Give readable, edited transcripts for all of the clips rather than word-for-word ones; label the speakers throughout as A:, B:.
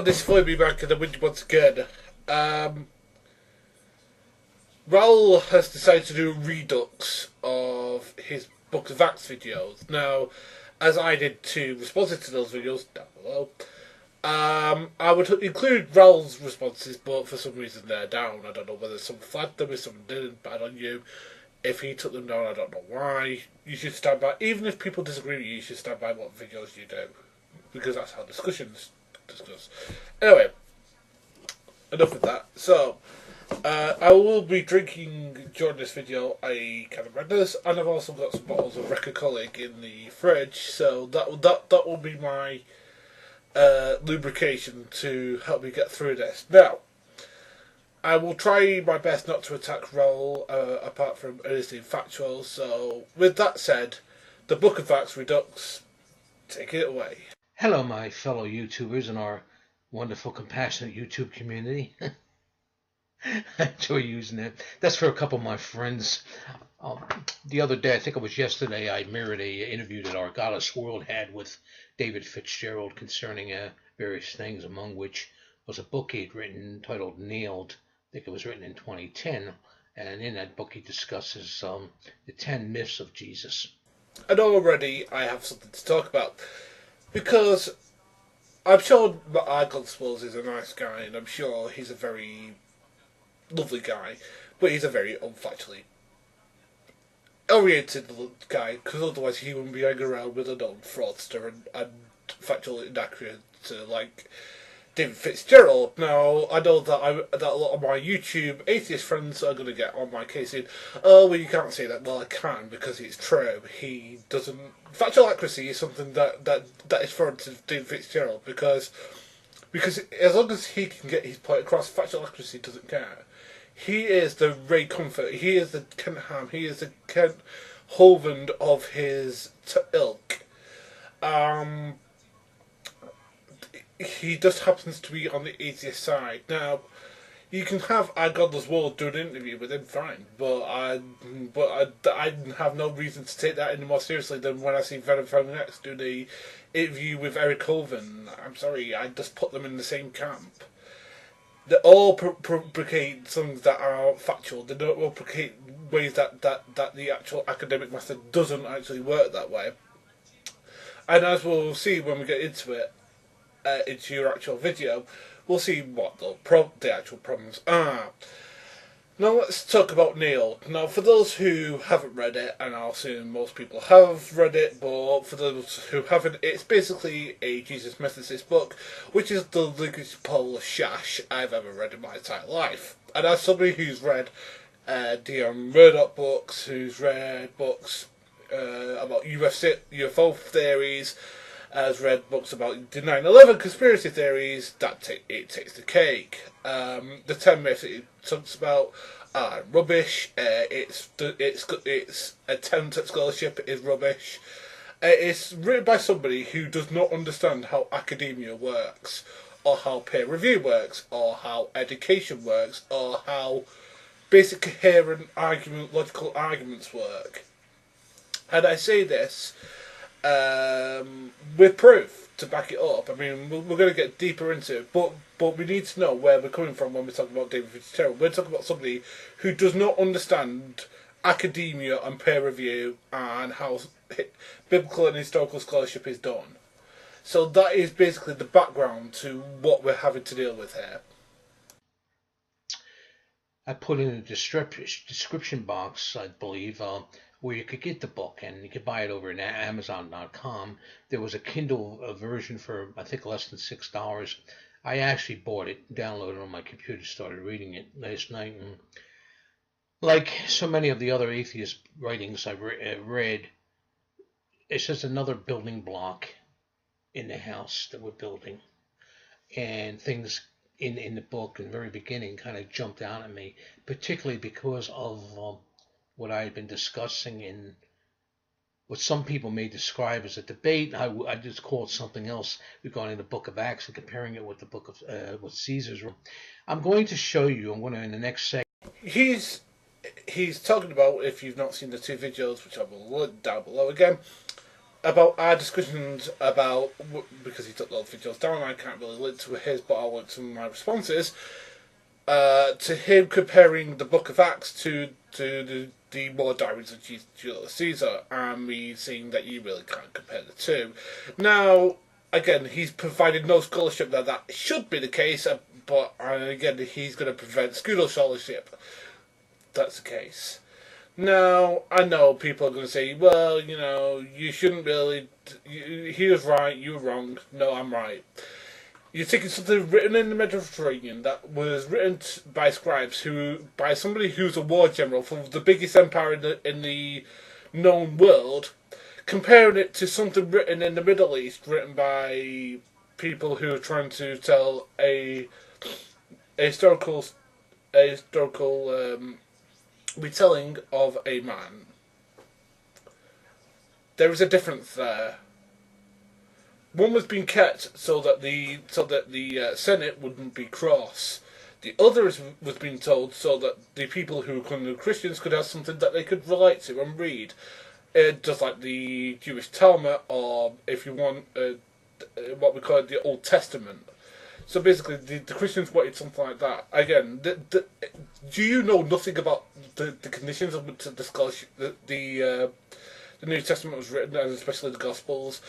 A: on this Flamey Back of the Wind once again. Raoul has decided to do a redux of his Book of Acts videos. Now, as I did two responses to those videos down below, I would include Raoul's responses, but for some reason they're down. I don't know whether someone flagged them, if someone didn't, bad on you. If he took them down, I don't know why. You should stand by, even if people disagree with you, you should stand by what videos you do. Because that's how discussions discuss. Anyway, enough of that. So, I will be drinking during this video a can of Redness, and I've also got some bottles of Recocolic in the fridge, so that will be my lubrication to help me get through this. Now, I will try my best not to attack Raoul, apart from anything factual, so with that said, the Book of Facts Redux, take it away.
B: Hello, my fellow YouTubers and our wonderful, compassionate YouTube community. I enjoy using it. That's for a couple of my friends. The other day, I think it was yesterday, I mirrored a interview that our Goddess World had with David Fitzgerald concerning various things, among which was a book he'd written titled Nailed. I think it was written in 2010, and in that book he discusses the 10 myths of Jesus.
A: And already I have something to talk about, because I'm sure Icon Spills is a nice guy, and I'm sure he's a very lovely guy, but he's a very unfactually oriented guy, because otherwise he wouldn't be hanging around with a known fraudster and factually inaccurate like David Fitzgerald. Now, I know that that a lot of my YouTube atheist friends are going to get on my case saying, oh, well, you can't say that. Well, I can, because it's true. He doesn't... Factual accuracy is something that is foreign to David Fitzgerald, because as long as he can get his point across, factual accuracy doesn't care. He is the Ray Comfort, he is the Kent Ham, he is the Kent Hovind of his ilk. He just happens to be on the atheist side. Now, you can have Our Godless World do an interview with him, fine, but I have no reason to take that any more seriously than when I see Venom from Next do the interview with Eric Colvin. I'm sorry, I just put them in the same camp. They all propagate things that are factual. They don't propagate ways that the actual academic method doesn't actually work that way. And as we'll see when we get into it, into your actual video, we'll see what the actual problems are. Now let's talk about Nailed. Now, for those who haven't read it, and I'll assume most people have read it, but for those who haven't, it's basically a Jesus Methodist book, which is the biggest pile of shash I've ever read in my entire life. And as somebody who's read Dion Murdoch books, who's read books about UFO theories, has read books about the 9/11 conspiracy theories, it takes the cake. The 10 myths it talks about are rubbish. Its attempt at scholarship is rubbish. It's written by somebody who does not understand how academia works, or how peer review works, or how education works, or how basic coherent logical arguments work. And I say this with proof to back it up. I mean, we're going to get deeper into it, but we need to know where we're coming from when we're talking about David Fitzgerald. We're talking about somebody who does not understand academia and peer review and how biblical and historical scholarship is done. So that is basically the background to what we're having to deal with here.
B: I put in a description box, I believe, where you could get the book, and you could buy it over at Amazon.com. There was a Kindle version for, I think, less than $6. I actually bought it, downloaded it on my computer, started reading it last night, and like so many of the other atheist writings I've read, it's just another building block in the house that we're building. And things in the book in the very beginning kind of jumped out at me, particularly because of what I had been discussing in what some people may describe as a debate. I just call it something else regarding the Book of Acts and comparing it with the Book of with Caesar's. I'm going to show you. I'm going to in the next segment.
A: He's talking about, if you've not seen the two videos, which I will link down below again, about our discussions about, because he took the videos down, I can't really link to his, but I'll link to my responses, to him comparing the Book of Acts to the more diaries of Julius Caesar, and me seeing that you really can't compare the two. Now, again, he's provided no scholarship that should be the case, but again, he's going to prevent pseudo scholarship. That's the case. Now, I know people are going to say, well, you shouldn't really. He was right, you were wrong. No, I'm right. You're taking something written in the Mediterranean that was written by scribes by somebody who's a war general for the biggest empire in the known world, comparing it to something written in the Middle East, written by people who are trying to tell a historical retelling of a man. There is a difference there. One was being kept so that the Senate wouldn't be cross. The other was being told so that the people who were Christians could have something that they could relate to and read. Just like the Jewish Talmud, or if you want, what we call the Old Testament. So basically, the Christians wanted something like that. Again, do you know nothing about the conditions of which the scholarship, the New Testament was written, and especially the Gospels?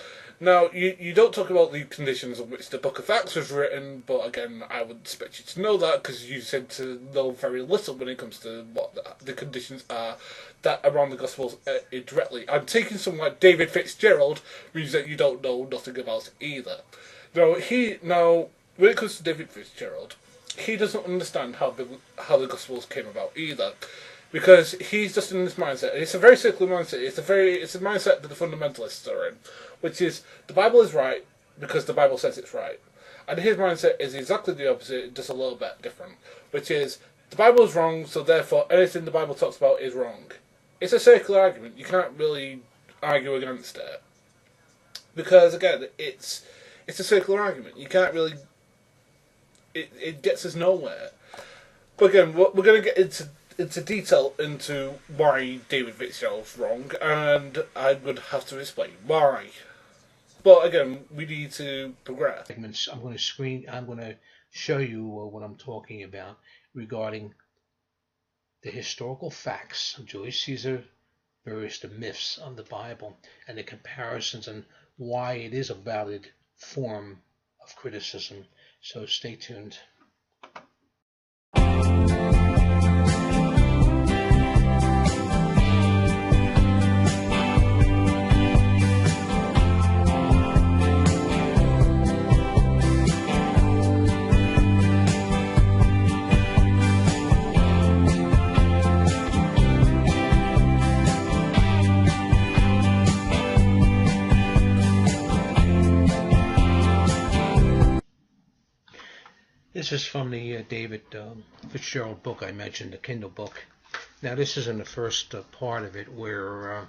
A: Now, you don't talk about the conditions on which the Book of Acts was written, but again, I would expect you to know that, because you seem to know very little when it comes to what the conditions are that around the Gospels directly. I'm taking someone like David Fitzgerald, means that you don't know nothing about it either. Now, when it comes to David Fitzgerald, he doesn't understand how the Gospels came about either. Because he's just in this mindset, and it's a very secular mindset. It's a mindset that the fundamentalists are in, which is the Bible is right because the Bible says it's right, and his mindset is exactly the opposite, just a little bit different. Which is the Bible is wrong, so therefore anything the Bible talks about is wrong. It's a circular argument. You can't really argue against it because again, it's a circular argument. You can't really. It gets us nowhere. But again, we're going to get into detail into why David Fitzgerald's wrong, and I would have to explain why. But again, we need to progress.
B: I'm going to show you what I'm talking about regarding the historical facts of Julius Caesar versus the myths of the Bible, and the comparisons and why it is a valid form of criticism. So stay tuned. This is from the David Fitzgerald book I mentioned, the Kindle book. Now this is in the first part of it where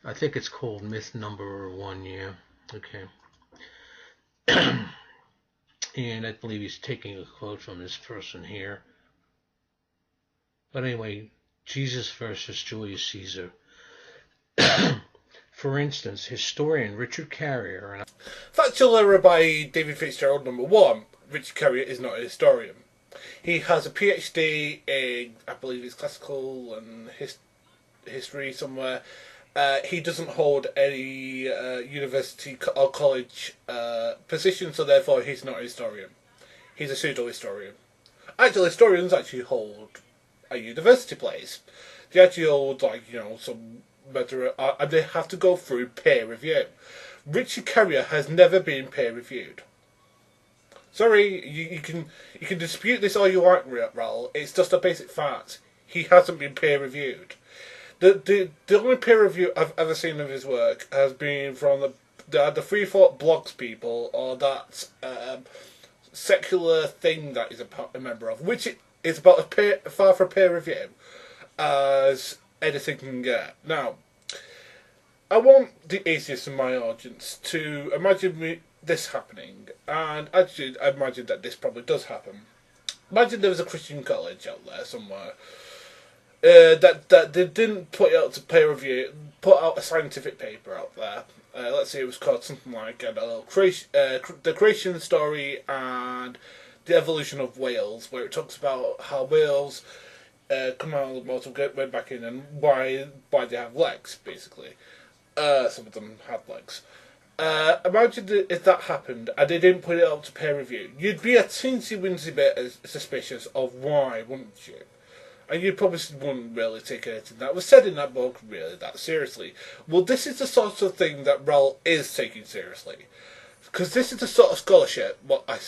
B: I think it's called Myth Number 1, yeah. Okay. And I believe he's taking a quote from this person here. But anyway, Jesus versus Julius Caesar. For instance, historian Richard Carrier...
A: Factual error by David Fitzgerald, number 1. Richard Carrier is not a historian. He has a PhD in, I believe it's classical and history somewhere. He doesn't hold any university or college position, so therefore he's not a historian. He's a pseudo-historian. Actually, historians actually hold a university place. They actually hold, some matter, and they have to go through peer review. Richard Carrier has never been peer reviewed. Sorry, you can dispute this all you like, Raoul. It's just a basic fact. He hasn't been peer reviewed. The only peer review I've ever seen of his work has been from the Freethought Blogs people, or that secular thing that he's a member of, which is about as far from peer review as anything can get. Now, I want the atheists in my audience to imagine this happening, and actually I imagine that this probably does happen. Imagine there was a Christian college out there somewhere that they didn't put out to peer review, put out a scientific paper out there, let's say it was called something like the creation story and the evolution of whales, where it talks about how whales come out of the water, went back in, and why they have legs, basically. Some of them had legs. Imagine if that happened and they didn't put it up to peer review. You'd be a teensy-weensy bit suspicious of why, wouldn't you? And you probably wouldn't really take anything that was said in that book really that seriously. Well, this is the sort of thing that Raoul is taking seriously. Because this is the sort of scholarship, I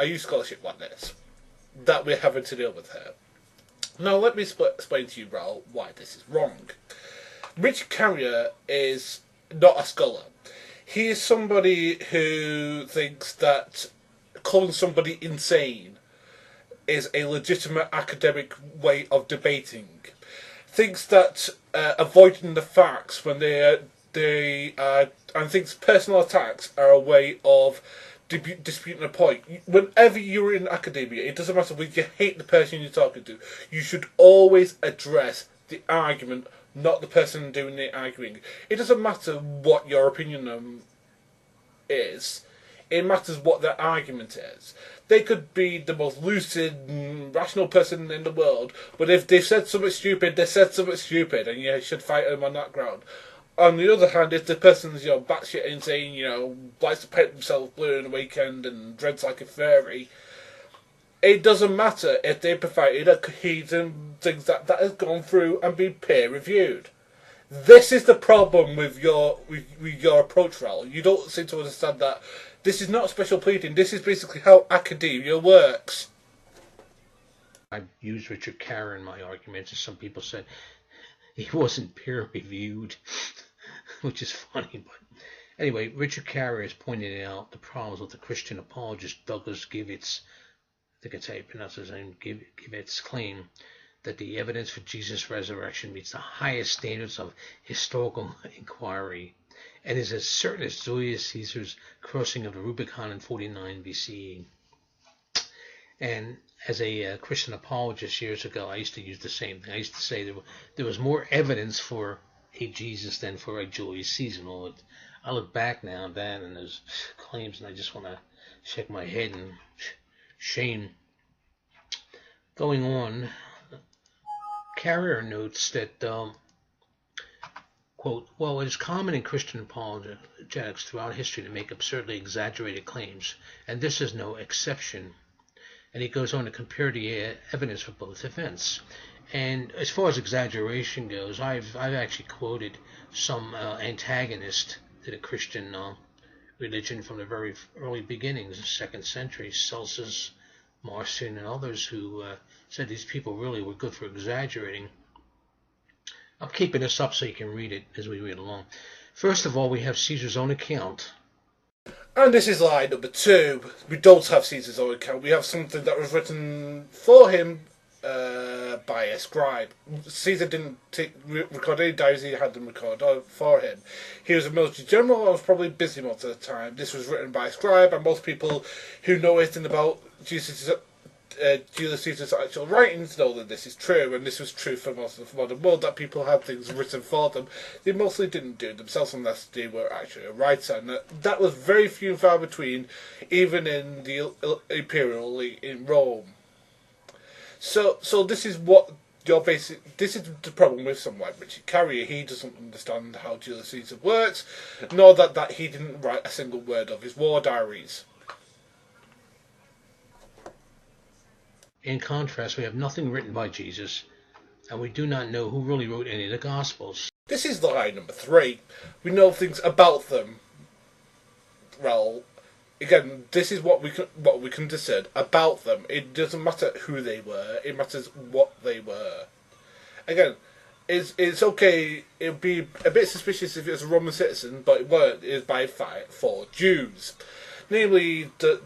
A: use scholarship like this, that we're having to deal with here. Now, let me explain to you, Raoul, why this is wrong. Richard Carrier is not a scholar. He is somebody who thinks that calling somebody insane is a legitimate academic way of debating. Thinks that avoiding the facts when and thinks personal attacks are a way of disputing a point. Whenever you're in academia, it doesn't matter whether you hate the person you're talking to. You should always address the argument, not the person doing the arguing. It doesn't matter what your opinion is. It matters what their argument is. They could be the most lucid, rational person in the world, but if they've said something stupid, they said something stupid, and you should fight them on that ground. On the other hand, if the person's, batshit insane, likes to paint themselves blue in the weekend and dreads like a fairy, it doesn't matter if they provided a cohesion things that has gone through and been peer reviewed. This is the problem with your approach, Raoul. You don't seem to understand that this is not special pleading. This is basically how academia works.
B: I used Richard Carrier in my arguments, as some people said he wasn't peer reviewed, which is funny. But anyway, Richard Carrier is pointing out the problems with the Christian apologist Douglas Giveit's, I think it's how you pronounce his name, Giveit's claim that the evidence for Jesus' resurrection meets the highest standards of historical inquiry and is as certain as Julius Caesar's crossing of the Rubicon in 49 BCE. And as a Christian apologist years ago, I used to use the same thing. I used to say there was more evidence for a Jesus than for a Julius Caesar. Well, I look back now and then, and there's claims, and I just want to shake my head in shame. Going on, Carrier notes that, quote, "Well, it is common in Christian apologetics throughout history to make absurdly exaggerated claims, and this is no exception." And he goes on to compare the evidence for both events. And as far as exaggeration goes, I've actually quoted some antagonist to the Christian religion from the very early beginnings, the 2nd century, Celsus, Marcion, and others who said these people really were good for exaggerating. I'm keeping this up so you can read it as we read along. First of all, we have Caesar's own account.
A: And this is lie number 2. We don't have Caesar's own account. We have something that was written for him by a scribe. Caesar didn't record any diaries, he had them recorded for him. He was a military general and was probably busy most of the time. This was written by a scribe, and most people who know anything about Julius Caesar's actual writings know that this is true, and this was true for most of the modern world, that people had things written for them. They mostly didn't do it themselves unless they were actually a writer, and that was very few and far between, even in the imperial elite in Rome. So this is what this is the problem with someone like Richard Carrier. He doesn't understand how Julius Caesar works, nor that he didn't write a single word of his war diaries.
B: In contrast, we have nothing written by Jesus, and we do not know who really wrote any of the Gospels.
A: This is lie number 3. We know things about them. Well, again, this is what we can discern about them. It doesn't matter who they were. It matters what they were. Again, it's okay. It would be a bit suspicious if it was a Roman citizen, but it weren't. It was by fight for Jews. Namely, the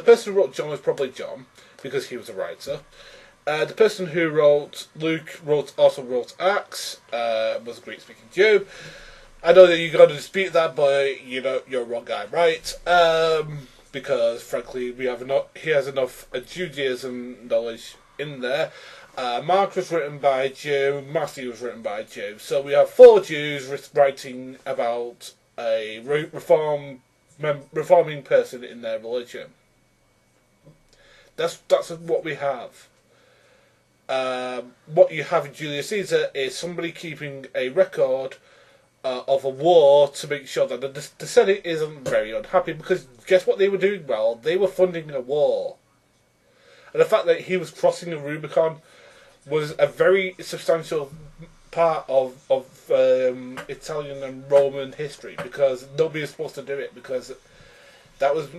A: person who wrote John was probably John, because he was a writer. The person who wrote Luke also wrote Acts, was a Greek-speaking Jew. I know that you're going to dispute that, but you're a wrong guy, right? Because frankly, he has enough Judaism knowledge in there. Mark was written by a Jew, Matthew was written by a Jew. So we have 4 Jews writing about a reforming person in their religion. That's what we have. What you have in Julius Caesar is somebody keeping a record of a war to make sure that the Senate isn't very unhappy, because guess what they were doing? Well, they were funding a war. And the fact that he was crossing the Rubicon was a very substantial part of Italian and Roman history, because nobody was supposed to do it, because that was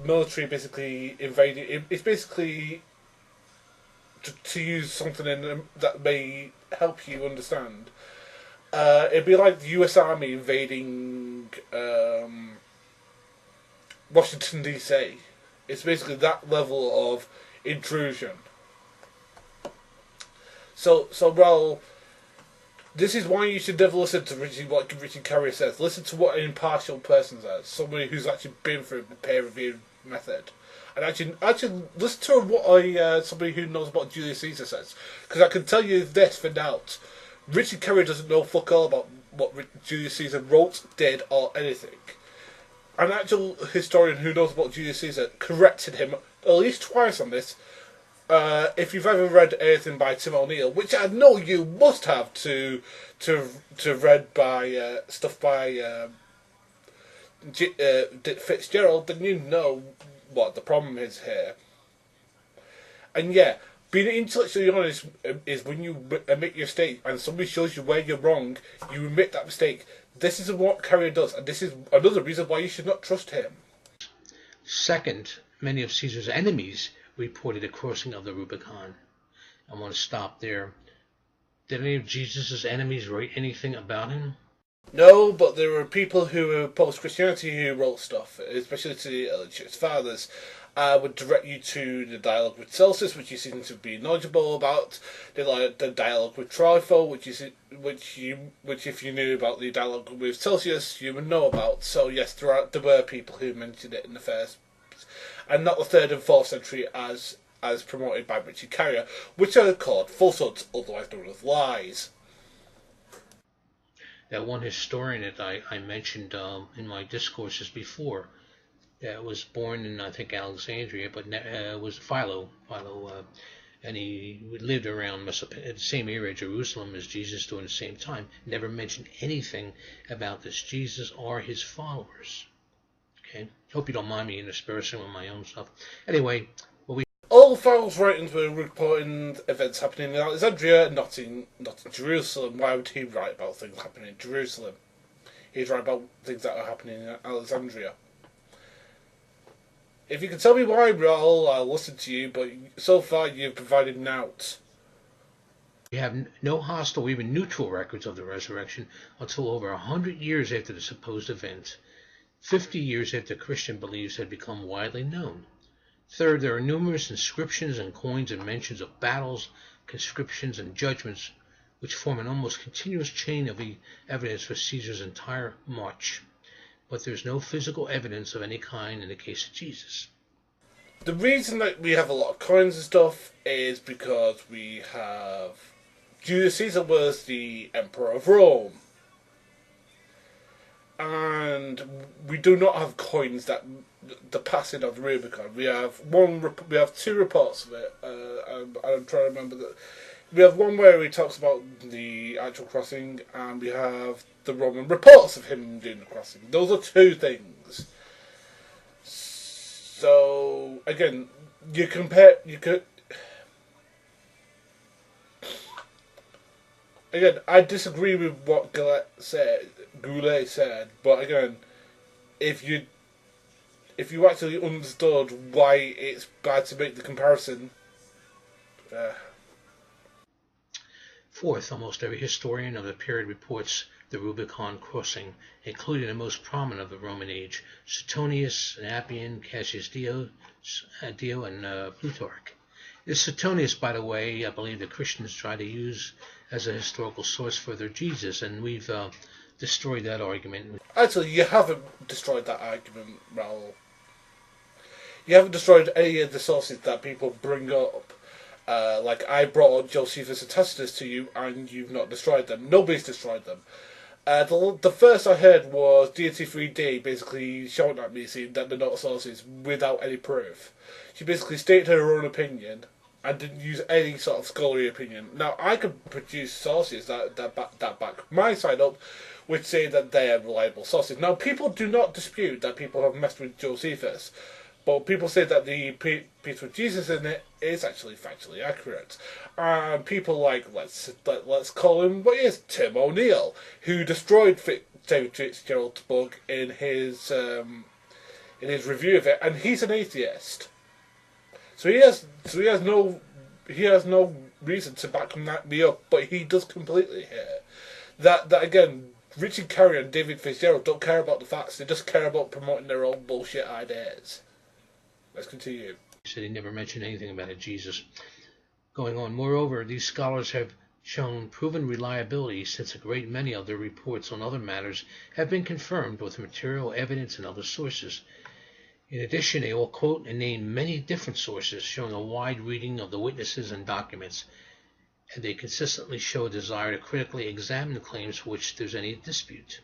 A: military basically invading. It's basically to use something that may help you understand. It'd be like the U.S. Army invading Washington D.C. It's basically that level of intrusion. So Raoul, this is why you should never listen to what Richard Carrier says. Listen to what an impartial person says, somebody who's actually been through the peer review method, and actually listen to what somebody who knows about Julius Caesar says. Because I can tell you this for now: Richard Carrier doesn't know fuck all about what Julius Caesar wrote, did, or anything. An actual historian who knows about Julius Caesar corrected him at least twice on this. If you've ever read anything by Tim O'Neill, which I know you must have to read by stuff by Fitzgerald, then you know what the problem is here. And yeah, being intellectually honest is when you admit your mistake and somebody shows you where you're wrong, you admit that mistake. This is what Carrier does, and this is another reason why you should not trust him.
B: Second, many of Caesar's enemies reported a crossing of the Rubicon. I want to stop there. Did any of Jesus' enemies write anything about him?
A: No, but there were people who were post-Christianity who wrote stuff, especially to the early church fathers. I would direct you to the dialogue with Celsus, which you seem to be knowledgeable about. The dialogue with Trypho, which if you knew about the dialogue with Celsius, you would know about. So yes, there were people who mentioned it in the first, and not the 3rd and 4th century as promoted by Richard Carrier, which are called falsehoods, otherwise known as lies.
B: That one historian that I mentioned in my discourses before, that was born in, I think, Alexandria, but was Philo, and he lived around the same era Jerusalem as Jesus during the same time. Never mentioned anything about this Jesus or his followers. Okay, hope you don't mind me interspersing with my own stuff. Anyway,
A: all Philo's writings were reporting events happening in Alexandria, not in Jerusalem. Why would he write about things happening in Jerusalem? He'd write about things that are happening in Alexandria. If you can tell me why, Raoul, I'll listen to you, but so far you've provided nought.
B: We have no hostile or even neutral records of the resurrection until over 100 years after the supposed event, 50 years after Christian beliefs had become widely known. Third, there are numerous inscriptions and coins and mentions of battles, conscriptions, and judgments, which form an almost continuous chain of evidence for Caesar's entire march. But there's no physical evidence of any kind in the case of Jesus.
A: The reason that we have a lot of coins and stuff is because we have Julius Caesar was the Emperor of Rome. And we do not have coins that the passing of the Rubicon. We have two reports of it. I'm trying to remember that. We have one where he talks about the actual crossing, and we have the Roman reports of him doing the crossing. Those are two things. So again, you could. Again, I disagree with what Goulet said, but again, if you actually understood why it's bad to make the comparison.
B: Fourth, almost every historian of the period reports the Rubicon crossing, including the most prominent of the Roman age, Suetonius, Appian, Cassius Dio, and Plutarch. This Suetonius, by the way, I believe the Christians try to use as a historical source for their Jesus, and we've destroyed that argument.
A: Actually, you haven't destroyed that argument, Raoul. You haven't destroyed any of the sources that people bring up. Like I brought up Josephus and Tacitus to you, and you've not destroyed them. Nobody's destroyed them. The first I heard was Deity 3D basically shouting at me saying that they're not sources without any proof. She basically stated her own opinion and didn't use any sort of scholarly opinion. Now, I could produce sources that back my side up, which say that they are reliable sources. Now, people do not dispute that people have messed with Josephus, but people say that the piece with Jesus in it is actually factually accurate. And people like, let's call him what he is, Tim O'Neill, who destroyed David Fitzgerald's book in his review of it, and he's an atheist. So he has no reason to back me up, but he does completely here. That again, Richard Carey and David Fitzgerald don't care about the facts; they just care about promoting their own bullshit ideas. Let's continue.
B: He said he never mentioned anything about a Jesus. Going on, moreover, these scholars have shown proven reliability since a great many of their reports on other matters have been confirmed with material evidence and other sources. In addition, they all quote and name many different sources, showing a wide reading of the witnesses and documents, and they consistently show a desire to critically examine the claims for which there's any dispute.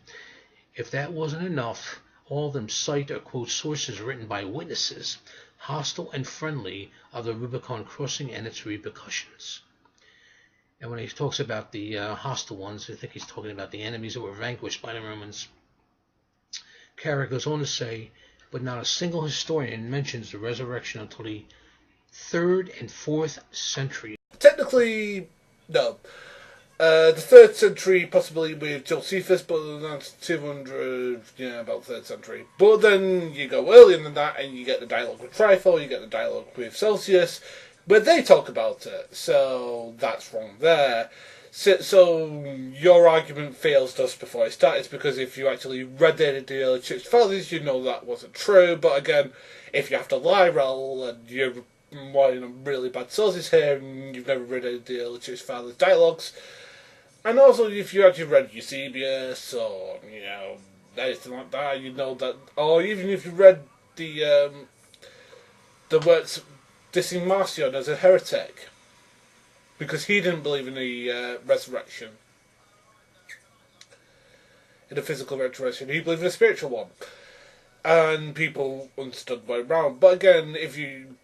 B: If that wasn't enough, all of them cite or quote sources written by witnesses, hostile and friendly, of the Rubicon crossing and its repercussions. And when he talks about the hostile ones, I think he's talking about the enemies that were vanquished by the Romans. Carey goes on to say, but not a single historian mentions the resurrection until the 3rd and 4th century.
A: Technically, no. The 3rd century, possibly with Josephus, but that's 200, about 3rd century. But then you go earlier than that, and you get the dialogue with Trypho, you get the dialogue with Celsius, where they talk about it. So that's wrong there. So your argument fails just before it started, because if you actually read the early church fathers, you know that wasn't true. But again, if you have to lie, Raoul, and you're really bad sources here, and you've never read any of the early church fathers' dialogues, and also if you actually read Eusebius or anything like that, you know that, or even if you read the works dismantling as a heretic, because he didn't believe in the resurrection, in the physical resurrection. He believed in a spiritual one, and people understood way around. But again, if you've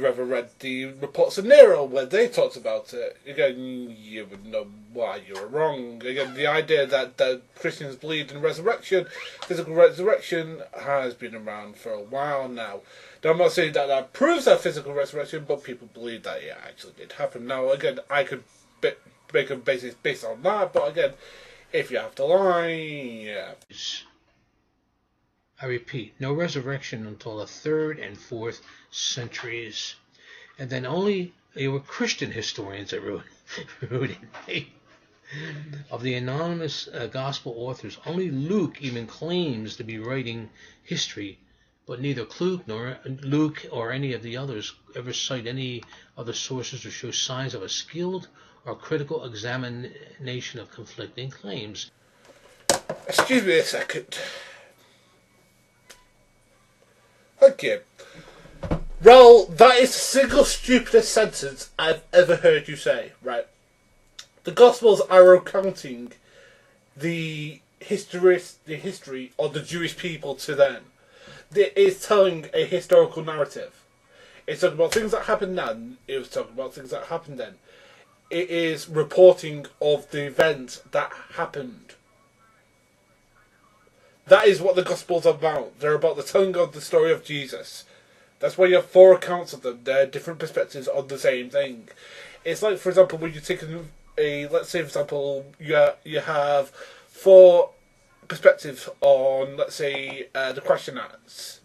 A: ever read the reports of Nero where they talked about it, again, you would know why you were wrong. Again, the idea that Christians believed in resurrection, physical resurrection, has been around for a while now. Now, I'm not saying that proves that physical resurrection, but people believe that it actually did happen. Now, again, I could make a basis based on that, but again, if you have to lie, yeah.
B: I repeat, no resurrection until the 3rd and 4th centuries. And then only they were Christian historians that wrote it. Of the anonymous gospel authors, only Luke even claims to be writing history, but neither Luke or any of the others ever cite any other sources or show signs of a skilled or critical examination of conflicting claims.
A: Excuse me a second. Thank you. Raoul, that is the single stupidest sentence I've ever heard you say, right? The Gospels are recounting the history of the Jewish people to them. It is telling a historical narrative. It's talking about things that happened then. It was talking about things that happened then. It is reporting of the events that happened. That is what the Gospels are about. They're about the telling of the story of Jesus. That's why you have 4 accounts of them. They're different perspectives on the same thing. It's like, for example, when you take let's say, for example, you have 4 perspectives on, let's say, the Christian acts.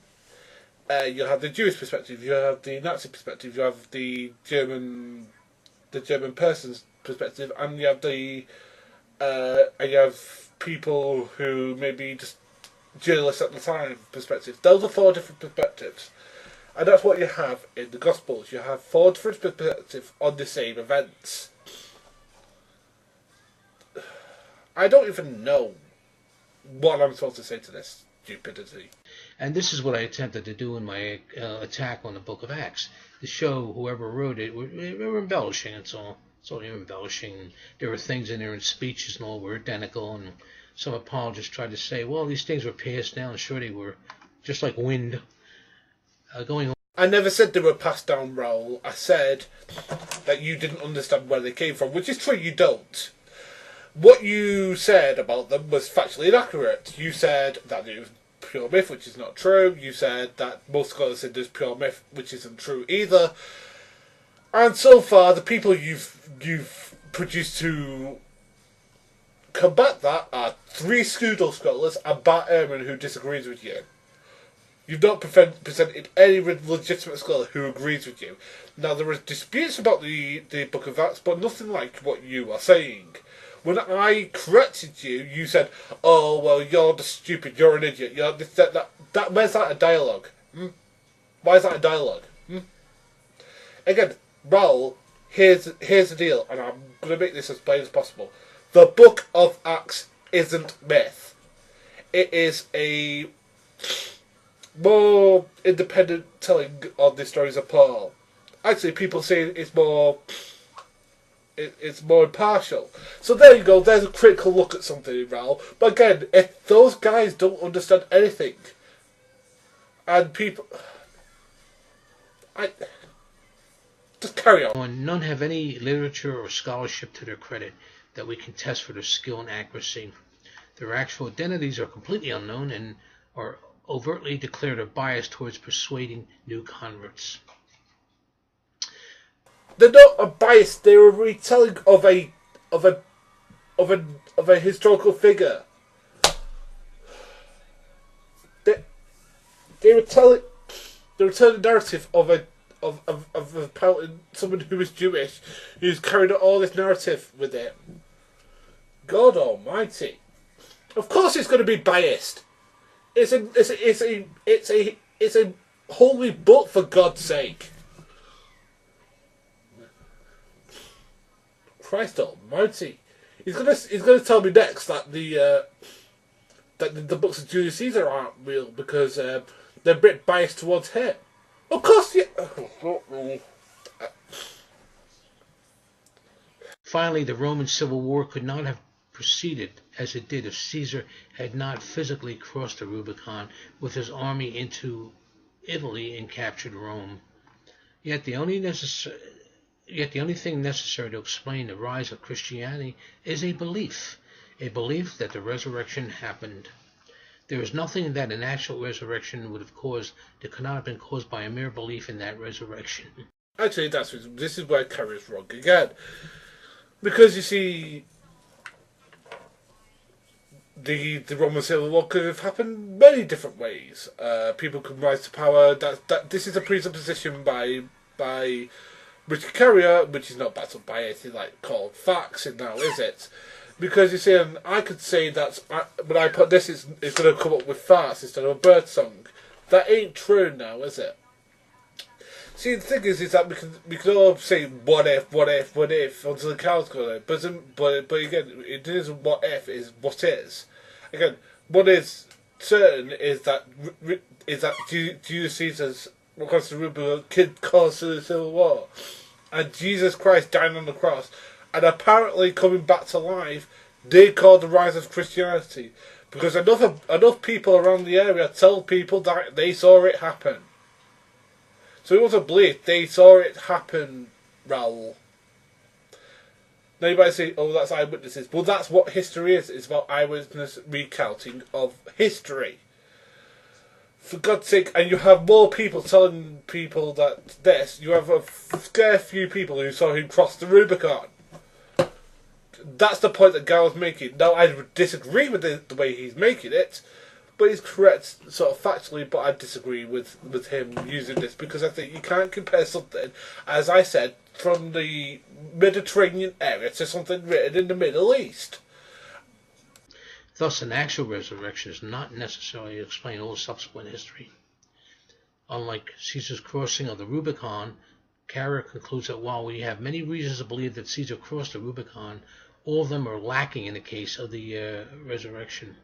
A: You have the Jewish perspective, you have the Nazi perspective, you have the German person's perspective, and you have people who maybe just journalists at the time perspective. Those are 4 different perspectives. And that's what you have in the Gospels. You have 4 different perspectives on the same events. I don't even know what I'm supposed to say to this stupidity.
B: And this is what I attempted to do in my attack on the Book of Acts. To show whoever wrote it, we're embellishing, it's all. So they're embellishing. There were things in there in speeches and all were identical, and some apologists tried to say, well, these things were passed down. Sure they were, just like wind going on.
A: I never said they were passed down, Raoul. I said that you didn't understand where they came from, which is true, you don't. What you said about them was factually inaccurate. You said that it was pure myth, which is not true. You said that most scholars said there's pure myth, which isn't true either. And so far, the people you've produced to combat that are 3 pseudo scholars and Bart Ehrman, who disagrees with you. You've not presented any legitimate scholar who agrees with you. Now, there are disputes about the Book of Acts, but nothing like what you are saying. When I corrected you, you said, "Oh, well, you're just stupid, you're an idiot, you're this, that." Where's that a dialogue? Why is that a dialogue? Again, Raoul, here's the deal, and I'm going to make this as plain as possible. The Book of Acts isn't myth. It is a more independent telling of the stories of Paul. Actually, people say it's more impartial. So there you go, there's a critical look at something, Raoul. But again, if those guys don't understand anything, and people... just carry on.
B: None have any literature or scholarship to their credit that we can test for their skill and accuracy. Their actual identities are completely unknown and are overtly declared a bias towards persuading new converts.
A: They're not a bias. They're a retelling of a historical figure. They were telling the narrative of someone who was Jewish, who's carried out all this narrative with him. God Almighty! Of course, it's going to be biased. It's a holy book, for God's sake. Christ Almighty! He's gonna tell me next that the books of Julius Caesar aren't real because they're a bit biased towards him. Of course, yeah.
B: Finally, the Roman Civil War could not have proceeded as it did if Caesar had not physically crossed the Rubicon with his army into Italy and captured Rome. Yet the only thing necessary to explain the rise of Christianity is a belief that the resurrection happened. There is nothing that an actual resurrection would have caused that could not have been caused by a mere belief in that resurrection.
A: Actually, this is where Carrier's wrong again. Because you see, the Roman Civil War could have happened many different ways. People could rise to power. This is a presupposition by Richard Carrier, which is not backed up by anything like called facts now, is it? Because you see, I could say that when I put this, it's going to come up with farts instead of a bird song. That ain't true now, is it? See, the thing is that we can all say what if until the cows go there. But again, it isn't what if, is what is. Again, what is certain is that Julius Caesar's across the Rubicon kid caused the Civil War, and Jesus Christ dying on the cross, and apparently coming back to life, did cause the rise of Christianity, because enough people around the area tell people that they saw it happen. So it wasn't belief, they saw it happen, Raoul. Now you might say, oh, that's eyewitnesses. Well, that's what history is. It's about eyewitness recounting of history. For God's sake, and you have more people telling people that this, you have a scare few people who saw him cross the Rubicon. That's the point that Gal's making. Now, I would disagree with the way he's making it, but he's correct sort of factually, but I disagree with him using this, because I think you can't compare something, as I said, from the Mediterranean area to something written in the Middle East.
B: Thus, an actual resurrection is not necessarily to explain all subsequent history. Unlike Caesar's crossing of the Rubicon, Carrier concludes that while we have many reasons to believe that Caesar crossed the Rubicon, all of them are lacking in the case of the resurrection.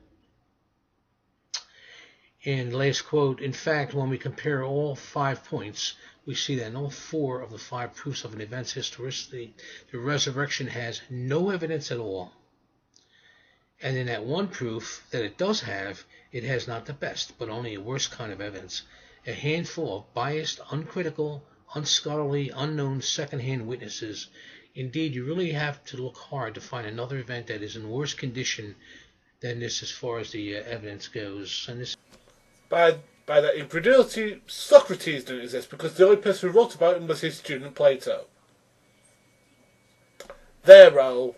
B: And last quote, in fact, when we compare all 5 points, we see that in all 4 of the 5 proofs of an event's historicity, the resurrection has no evidence at all. And in that one proof that it does have, it has not the best, but only a worse kind of evidence. A handful of biased, uncritical, unscholarly, unknown second-hand witnesses. Indeed, you really have to look hard to find another event that is in worse condition than this as far as the evidence goes. And this,
A: By that incredulity, Socrates didn't exist because the only person who wrote about him was his student Plato. There, Raoul.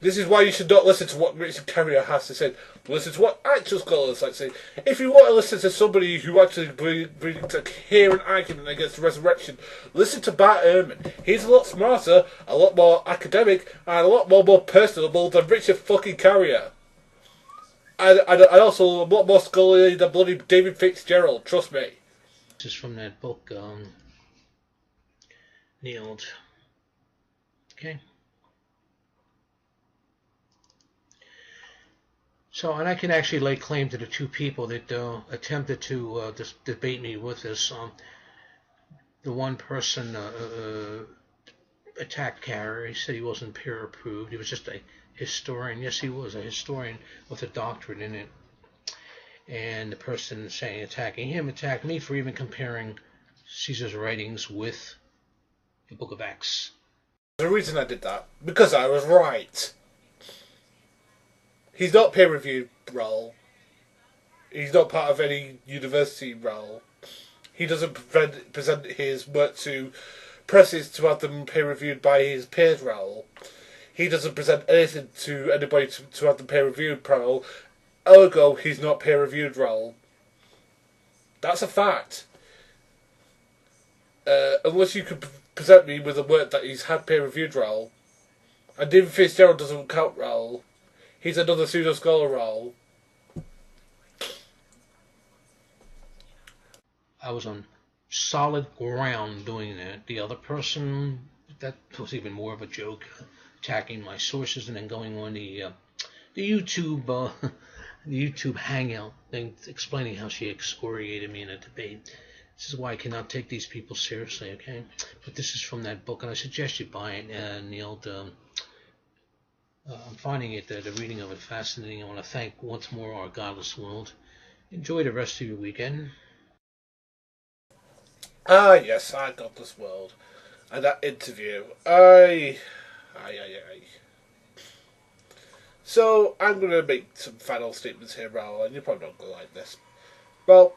A: This is why you should not listen to what Richard Carrier has to say. Listen to what actual scholars like to say. If you want to listen to somebody who actually brings to hear an argument against the resurrection, listen to Bart Ehrman. He's a lot smarter, a lot more academic, and a lot more personable than Richard fucking Carrier. And also a lot more scholarly than bloody David Fitzgerald, trust me.
B: this is from that book, Nailed. Okay. So, and I can actually lay claim to the 2 people that attempted to debate me with this. The one person attacked Carrier. He said he wasn't peer approved. He was just a historian. Yes, he was a historian with a doctorate in it. And the person attacking him attacked me for even comparing Caesar's writings with the Book of Acts.
A: The reason I did that, because I was right. He's not peer-reviewed role. He's not part of any university role. He doesn't present his work to presses to have them peer-reviewed by his peers role. He doesn't present anything to anybody to have them peer-reviewed role. Ergo, he's not peer-reviewed role. That's a fact. Unless you could present me with a work that he's had peer-reviewed role. And David Fitzgerald doesn't count role. He's another pseudo-scholar role.
B: I was on solid ground doing that. The other person, that was even more of a joke, attacking my sources and then going on the YouTube the YouTube hangout thing, explaining how she excoriated me in a debate. This is why I cannot take these people seriously, okay? But this is from that book, and I suggest you buy it, Neil. I'm finding it, the reading of it, fascinating. I want to thank once more our godless world. Enjoy the rest of your weekend.
A: Ah, yes, our godless world. And that interview. Aye. So, I'm going to make some final statements here, Raoul, and you're probably not going to like this. Well,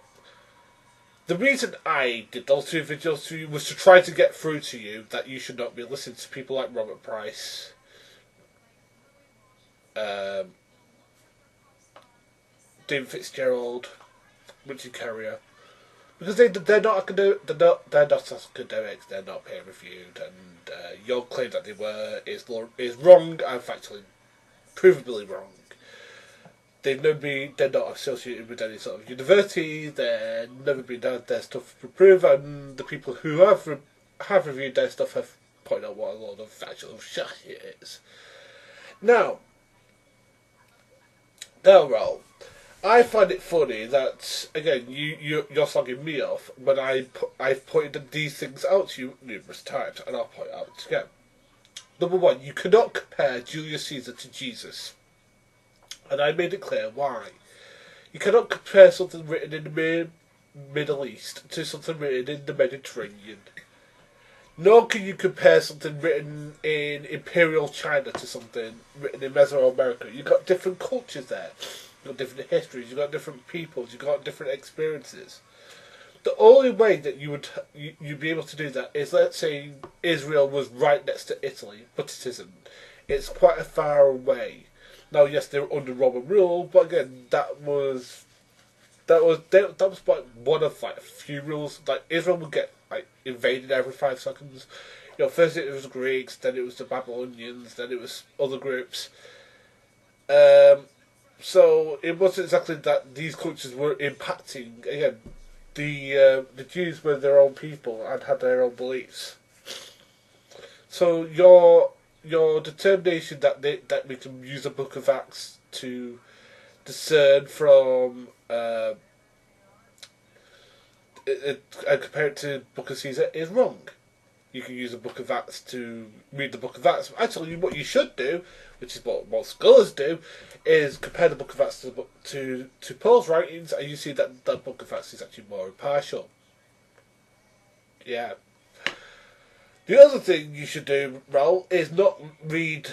A: the reason I did those 2 videos to you was to try to get through to you that you should not be listening to people like Robert Price, David Fitzgerald, Richard Carrier, because they're not academics, they're not peer reviewed, and your claim that they were is wrong and factually, provably wrong. They're not associated with any sort of university. They've never been done their stuff to prove, and the people who have reviewed their stuff have pointed out what a lot of factual shit it is. Now, Raoul, I find it funny that, again, you're slugging me off when I've pointed these things out to you numerous times, and I'll point out again. Number one, you cannot compare Julius Caesar to Jesus. And I made it clear why. You cannot compare something written in the Middle East to something written in the Mediterranean. Nor can you compare something written in Imperial China to something written in Mesoamerica. You've got different cultures there. You've got different histories. You've got different peoples. You've got different experiences. The only way that you'd be able to do that is, let's say Israel was right next to Italy, but it isn't. It's quite a far away. Now, yes, they were under Roman rule, but again, that was like one of like a few rules. Like Israel would get like invaded every 5 seconds. You know, first it was the Greeks, then it was the Babylonians, then it was other groups. So it wasn't exactly that these cultures were impacting. Again, the Jews were their own people and had their own beliefs. So your determination that we can use the Book of Acts to discern from and compare it to Book of Caesar is wrong. You can use a Book of Acts to read the Book of Acts. Actually, what you should do, which is what most scholars do, is compare the Book of Acts to Paul's writings, and you see that the Book of Acts is actually more impartial. Yeah. The other thing you should do, Raoul, is not read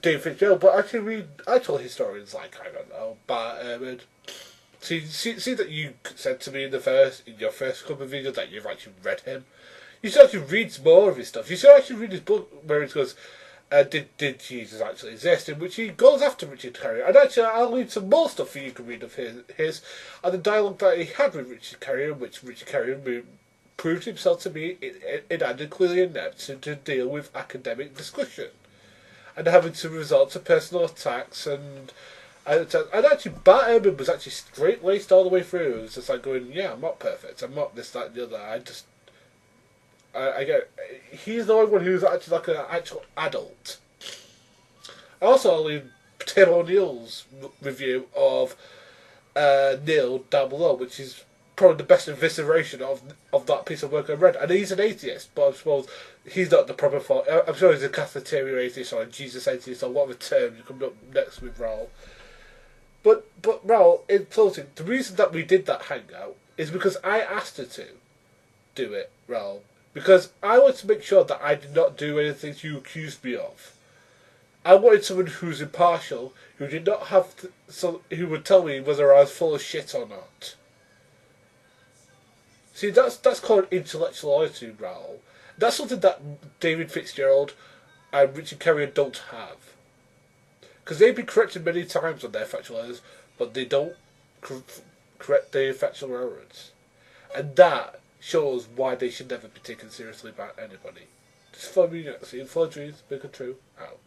A: David Fitzgerald, but actually read actual historians like, I don't know, Bart Ehrman. See that you said to me in your first couple of videos that you've actually read him. You should actually read more of his stuff. You should actually read his book where it goes, did Jesus actually exist? In which he goes after Richard Carrier. And actually, I'll leave some more stuff for you to read of his and the dialogue that he had with Richard Carrier, which Richard Carrier proved himself to be inadequately inept to deal with academic discussion, and having to resort to personal attacks and actually Bart Ehrman was actually straight laced all the way through. It was just like going, yeah, I'm not perfect, I'm not this, that, and the other. I get it. He's the only one who's actually like an actual adult. Also, I'll leave Tim O'Neill's review of Neil down below, which is probably the best evisceration of that piece of work I've read. And he's an atheist, but I suppose he's not the proper fault. I'm sure he's a Catholic atheist or a Jesus atheist or whatever term you come up next with Raoul. But Raoul, in closing, the reason that we did that hangout is because I asked her to do it, Raoul. Because I wanted to make sure that I did not do anything you accused me of. I wanted someone who's impartial, who did not have who would tell me whether I was full of shit or not. See, that's called intellectual honesty, Raoul. That's something that David Fitzgerald and Richard Carrier don't have. Because they've been corrected many times on their factual errors, but they don't correct their factual errors. And that shows why they should never be taken seriously by anybody. Just follow me next. See, follow dreams, make it true. Out.